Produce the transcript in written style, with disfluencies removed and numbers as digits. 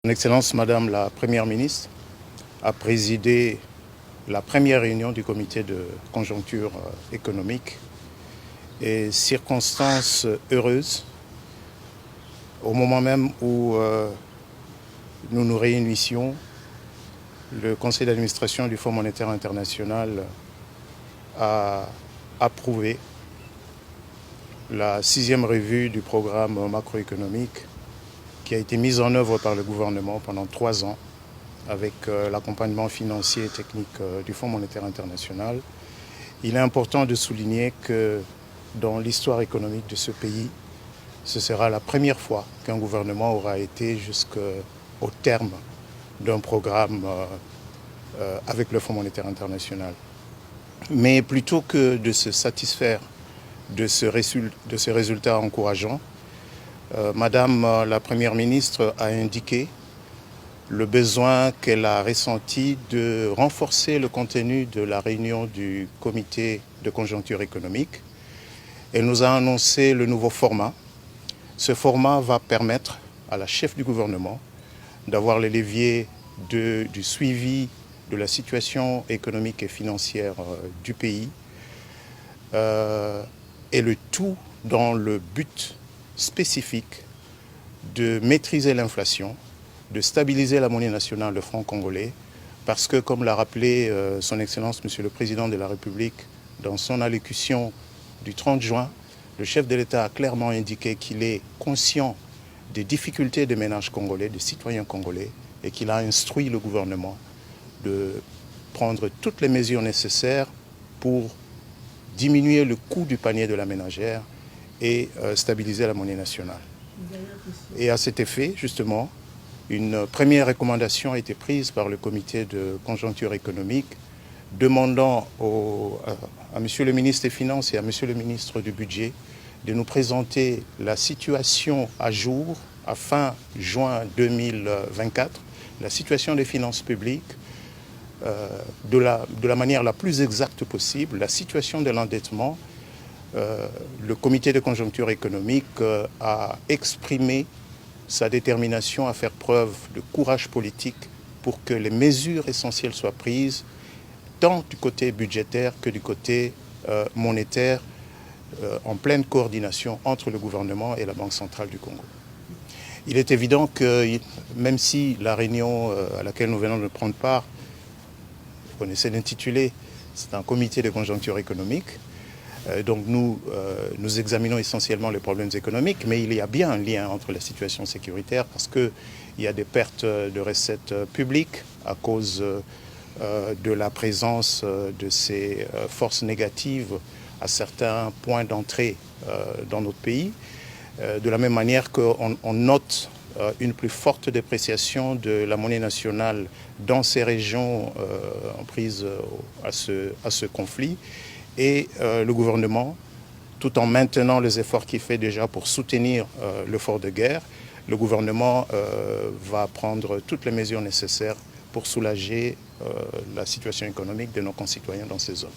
Son Excellence Madame la Première ministre a présidé la première réunion du comité de conjoncture économique et circonstance heureuse au moment même où nous nous réunissions, le conseil d'administration du Fonds monétaire international a approuvé la 6e revue du programme macroéconomique qui a été mise en œuvre par le gouvernement pendant 3 ans avec l'accompagnement financier et technique du Fonds monétaire international. Il est important de souligner que dans l'histoire économique de ce pays, ce sera la première fois qu'un gouvernement aura été jusqu'au terme d'un programme avec le Fonds monétaire international. Mais plutôt que de se satisfaire de ce résultat encourageant, Madame la Première ministre a indiqué le besoin qu'elle a ressenti de renforcer le contenu de la réunion du comité de conjoncture économique. Elle nous a annoncé le nouveau format. Ce format va permettre à la chef du gouvernement d'avoir les leviers du suivi de la situation économique et financière du pays et le tout dans le but spécifique de maîtriser l'inflation, de stabiliser la monnaie nationale, le franc congolais, parce que, comme l'a rappelé son Excellence, Monsieur le Président de la République, dans son allocution du 30 juin, le chef de l'État a clairement indiqué qu'il est conscient des difficultés des ménages congolais, des citoyens congolais, et qu'il a instruit le gouvernement de prendre toutes les mesures nécessaires pour diminuer le coût du panier de la ménagère et stabiliser la monnaie nationale. Et à cet effet, justement, une première recommandation a été prise par le comité de conjoncture économique demandant à Monsieur le ministre des Finances et à Monsieur le ministre du Budget de nous présenter la situation à jour à fin juin 2024, la situation des finances publiques de la manière la plus exacte possible, la situation de l'endettement. Le comité de conjoncture économique a exprimé sa détermination à faire preuve de courage politique pour que les mesures essentielles soient prises, tant du côté budgétaire que du côté monétaire, en pleine coordination entre le gouvernement et la Banque centrale du Congo. Il est évident que même si la réunion à laquelle nous venons de prendre part, vous connaissez l'intitulé, c'est un comité de conjoncture économique, donc nous examinons essentiellement les problèmes économiques, mais il y a bien un lien entre la situation sécuritaire parce qu'il y a des pertes de recettes publiques à cause de la présence de ces forces négatives à certains points d'entrée dans notre pays. De la même manière qu'on note une plus forte dépréciation de la monnaie nationale dans ces régions en prise à ce conflit. Et le gouvernement, tout en maintenant les efforts qu'il fait déjà pour soutenir l'effort de guerre, le gouvernement va prendre toutes les mesures nécessaires pour soulager la situation économique de nos concitoyens dans ces zones.